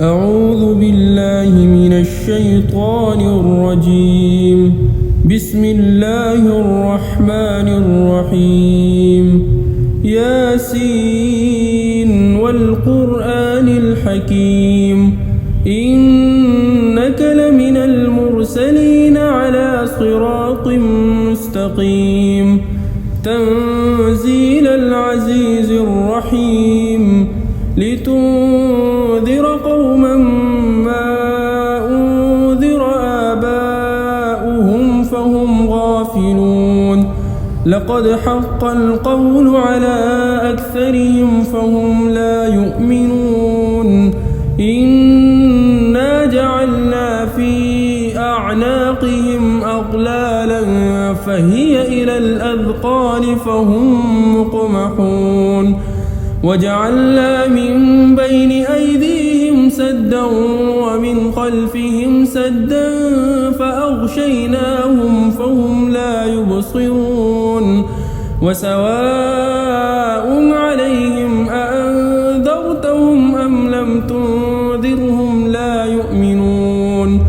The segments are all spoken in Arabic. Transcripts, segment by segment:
أعوذ بالله من الشيطان الرجيم. بسم الله الرحمن الرحيم. ياسين والقرآن الحكيم إنك لمن المرسلين على صراط مستقيم. تنزيل العزيز الرحيم. لتنذر قوما ما أنذر آباؤهم فهم غافلون. لقد حق القول على أكثرهم فهم لا يؤمنون. إنا جعلنا في أعناقهم أغلالا فهي إلى الأذقان فهم مقمحون. وجعلنا من بين أيديهم سدا ومن خلفهم سدا فأغشيناهم فهم لا يبصرون. وسواء عليهم أأنذرتهم أم لم تنذرهم لا يؤمنون.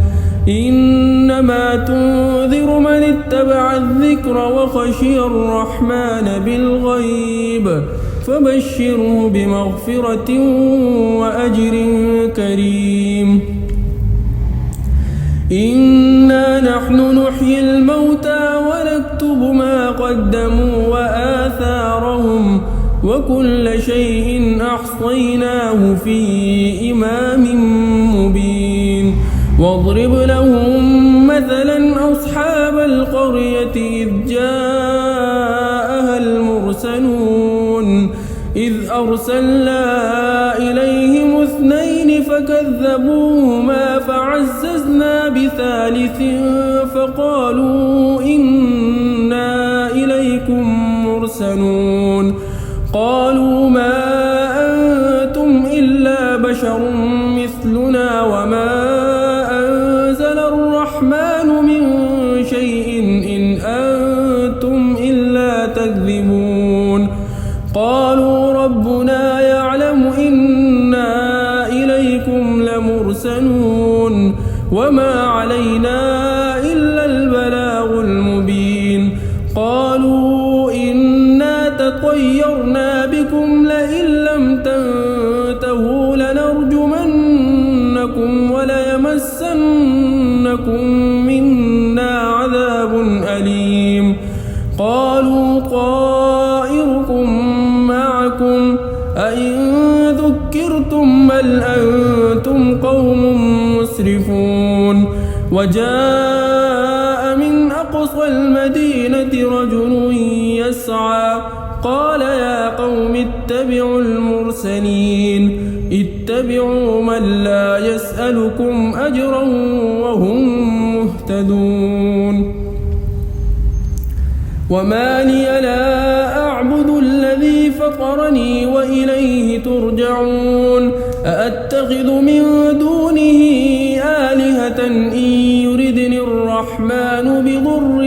إنما تنذر من اتبع الذكر وخشي الرحمن بالغيب فبشره بمغفرة وأجر كريم. إنا نحن نحيي الموتى ونكتب ما قدموا وآثارهم وكل شيء أحصيناه في إمام مبين. واضرب لهم مثلا أصحاب القرية إذ جاءها المرسلون. إذ أرسلنا إليهم 2 فكذبوهما فعززنا بثالث فقالوا إنا إليكم مرسلون. قالوا ما أنتم إلا بشر مثلنا وما أنزل الرحمن من شيء إن أنتم إلا تكذبون. قالوا ربنا يعلم إنا إليكم لمرسلون وما علينا إلا البلاغ المبين. قالوا إنا تطيرنا بكم لئن لم تنتهوا لنرجمنكم وليمسنكم منا عذاب أليم. قالوا طائركم معكم أئن ذكرتم بل أنتم قوم مسرفون. وجاء من أقصى المدينة رجل يسعى قال يا قوم اتبعوا المرسلين. اتبعوا من لا يسألكم أجرا وهم مهتدون. وما لي لا أعبد الذي فطرني وإليه ترجعون. أأتخذ من دونه آلهة إن يردني الرحمن بضر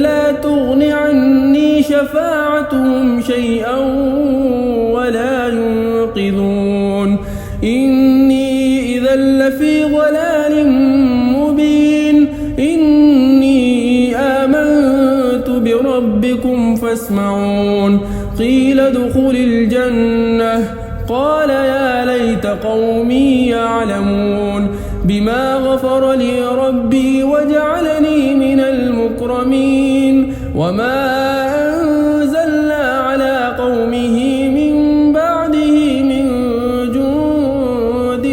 لا تغن عني شفاعتهم شيئا ولا ينقذون. إني إذا لفي ضلال مبين. إني آمنت بربكم فاسمعون. قيل ادخل الجنة قال يا ليت قومي يعلمون بما غفر لي ربي وجعلني من المكرمين. وما أنزلنا على قومه من بعده من جند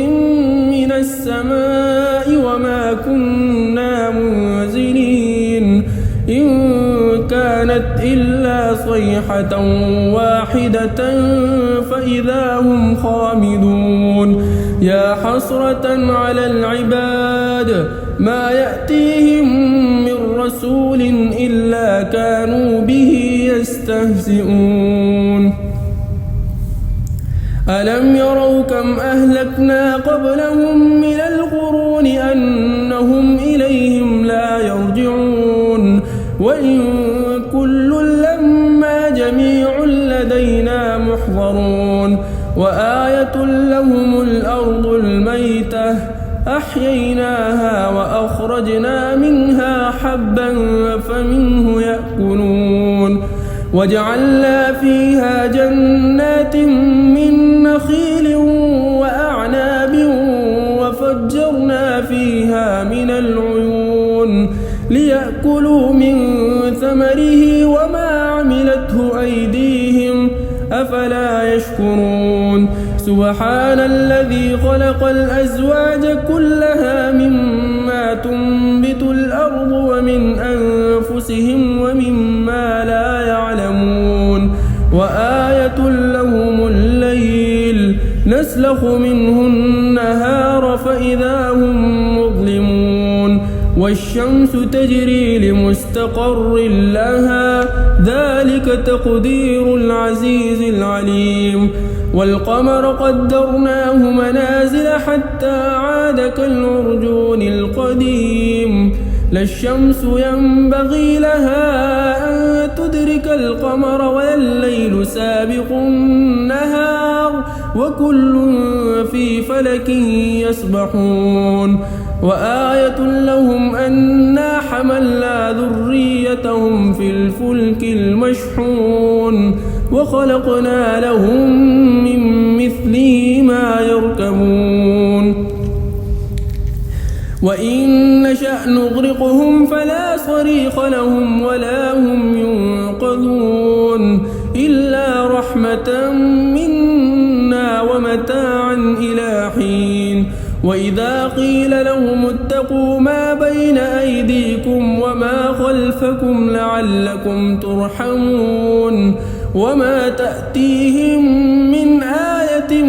من السماء وما كنا منزلين. إن كانت إلا صيحة واحدة فإذا هم خامدون. يا حسرة على العباد ما يأتيهم من رسول إلا كانوا به يستهزئون. ألم يروا كم أهلكنا قبلهم من القرون أنهم إليهم لا يرجعون. وإن كل لما جميع لدينا محضرون. يعلمون وآية لهم الأرض الميتة أحييناها وأخرجنا منها حبا فمنه يأكلون وجعلنا فيها جنات من نخيل وأعناب وفجرنا فيها من العيون ليأكلوا من ثمره وما عملته أيديهم أفلا يشكرون سبحان الذي خلق الأزواج كلها مما تنبت الأرض ومن أنفسهم ومما لا يعلمون وآية لهم الليل نسلخ منه النهار فإذا هم مظلمون والشمس تجري لمستقر لها ذلك تقدير العزيز العليم والقمر قدرناه منازل حتى عاد كالعرجون القديم لا الشمس ينبغي لها أن تدرك القمر ولا الليل سابق النهار وكل في فلك يسبحون وآية لهم أنا حملنا ذريتهم في الفلك المشحون وخلقنا لهم من مثله ما يركبون وإن نشأ نغرقهم فلا صريخ لهم ولا هم ينقذون إلا رحمة منا ومتاعا إلى حين وإذا قيل لهم اتقوا ما بين أيديكم وما خلفكم لعلكم ترحمون وما تأتيهم من آية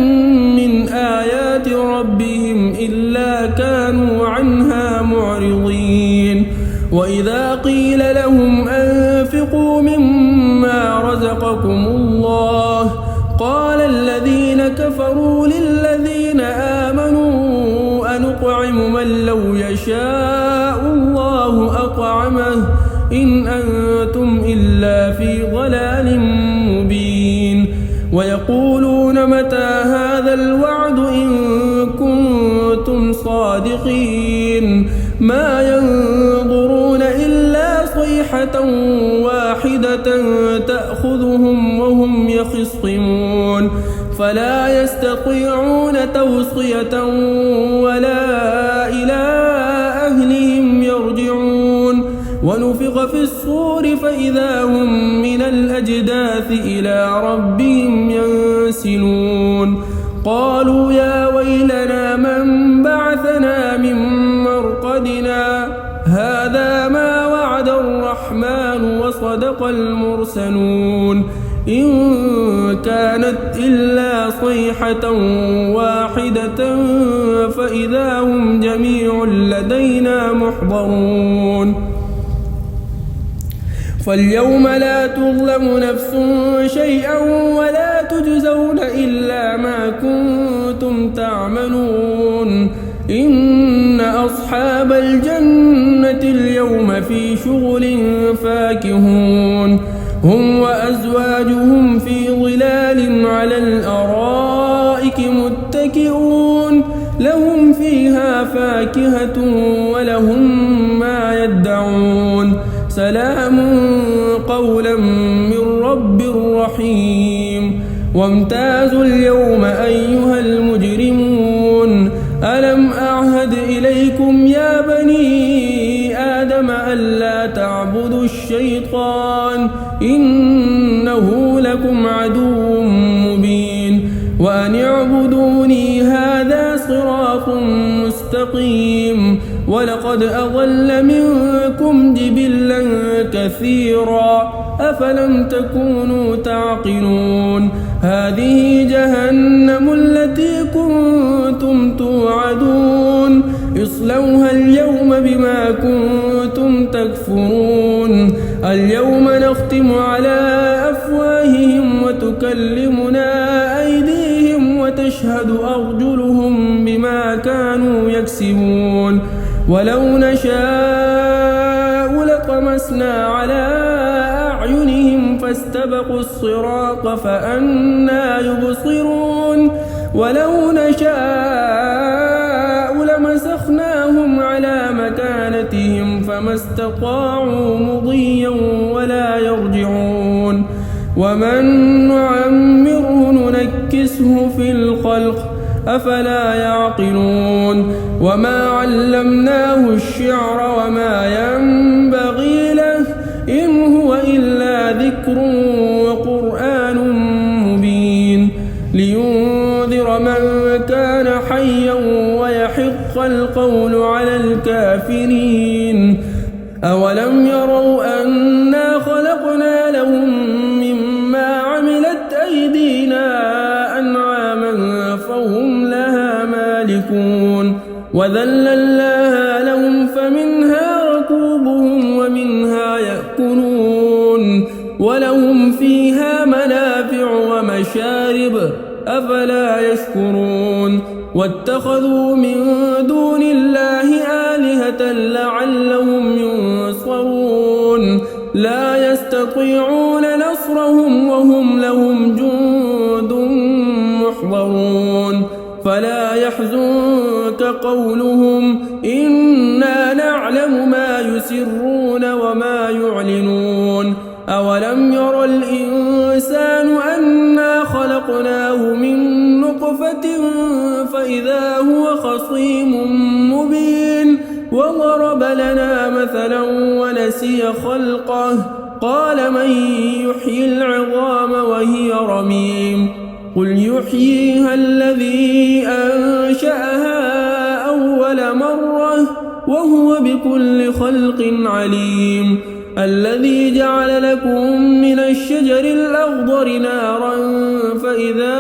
من آيات ربهم إلا كانوا عنها معرضين وإذا قيل لهم أنفقوا مما رزقكم الله قال الذين كفروا للذين آمنوا أنطعم من لو يشاء الله أطعمه إن أنتم إلا في ضلال مبين ويقولون متى هذا الوعد إن كنتم صادقين ما ينظرون إلا صيحة واحدة تأخذهم وهم يخصمون فلا يستطيعون توصية ولا إلى أهلهم يرجعون ونفخ في الصور فإذا هم من الأجداث إلى ربهم ينسلون قالوا يا ويلنا من بعثنا من مرقدنا هذا ما وعد الرحمن وصدق المرسلون إن كانت إلا صيحة واحدة فإذا هم جميع لدينا محضرون فاليوم لا تظلم نفس شيئا ولا تجزون إلا ما كنتم تعملون إن أصحاب الجنة اليوم في شغل فاكهون هم وأزواجهم في ظلال على الأرائك متكئون لهم فيها فاكهة ولهم ما يدعون سلام قولا من رب رحيم وامتازوا اليوم أيها المجرمون ألم أعهد إليكم يا بني آدم ألا تعبدوا الشيطان إنه لكم عدو مبين وأن اعبدوني هذا صراط مستقيم ولقد أضل منكم جبلا كثيرا أفلم تكونوا تعقلون هذه جهنم التي كنتم توعدون اصلوها اليوم بما كنتم تكفرون اليوم نختم على أفواههم وتكلمنا أيديهم وتشهد أرجلهم بما كانوا يكسبون ولو نشاء لطمسنا على أعينهم فاستبقوا الصراط فأنى يبصرون ولو نشاء لمسخناهم على مكانتهم فما استطاعوا مضيا ولا يرجعون ومن نعمره ننكسه في الخلق أفلا يعقلون وما علمناه الشعر وما ينبغي له إن هو إلا ذكر وقرآن مبين لينذر من كان حيا ويحق القول على الكافرين أولم يروا أنا خلقنا لهم مما عملت أيدينا أنعاما فهم لها مالكون وذللناها لهم فمنها ركوبهم ومنها يأكلون ولهم فيها منافع ومشارب أفلا يشكرون واتخذوا من دون الله آلهة لعلهم ينصرون لا يستطيعون نصرهم وهم لهم جند محضرون فلا يحزنك قولهم إنا نعلم ما يسرون وما يعلنون أولم ير الإنسان أنا خلقناه من نطفة فإذا هو خصيم مبين وضرب لنا مثلا ونسي خلقه قال من يحيي العظام وهي رميم قل يحييها الذي أنشأها أول مرة وهو بكل خلق عليم الذي جعل لكم من الشجر الأخضر نارا فإذا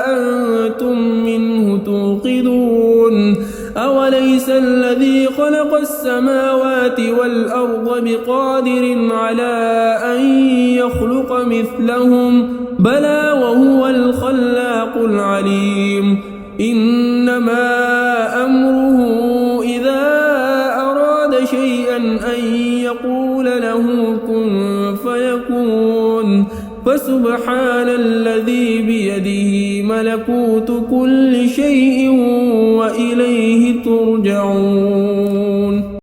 أنتم منه توقدون أوليس الذي خلق السماوات والأرض بقادر على أن يخلق مثلهم بلى وهو الخلاق العليم إنما أمره إذا أراد شيئا أن يقول له كن فيكون فسبحان الذي بيده ملكوت كل شيء وإليه ترجعون.